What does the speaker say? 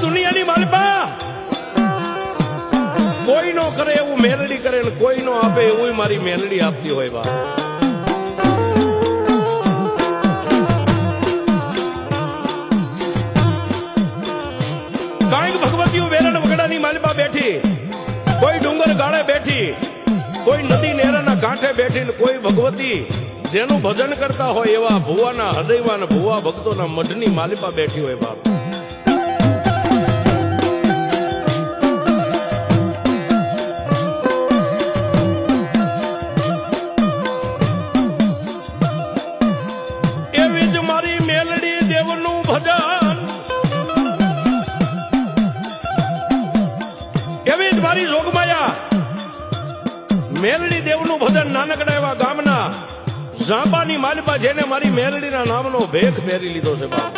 દુનિયાની માલપા કોઈ નો કરે એવું મેલડી કરે ને કોઈ નો આપે એવું મારી મેલડી આપતી હોય બા. કાંઈક ભગવતીઓ વેરણ વગડાની માલપા બેઠી, કોઈ ડુંગર ગાળે બેઠી, કોઈ નદી નેરાના કાંઠે બેઠી ને કોઈ ભગવતી જેનું ભજન કરતા હોય એવા ભુવાના હૃદયમાં ને ભુવા ભક્તોના મઢની માલિપા બેઠી હોય બાપ. એવી જ મારી મેલડી દેવનું ભજન, એવી જ મારી જોગમાયા મેલડી દેવનું ભજન નાનકડા એવા ગામના ઝાંપાની માલિપા જેને મારી મેલડીના નામનો ભેખ પહેરી લીધો છે બાપ.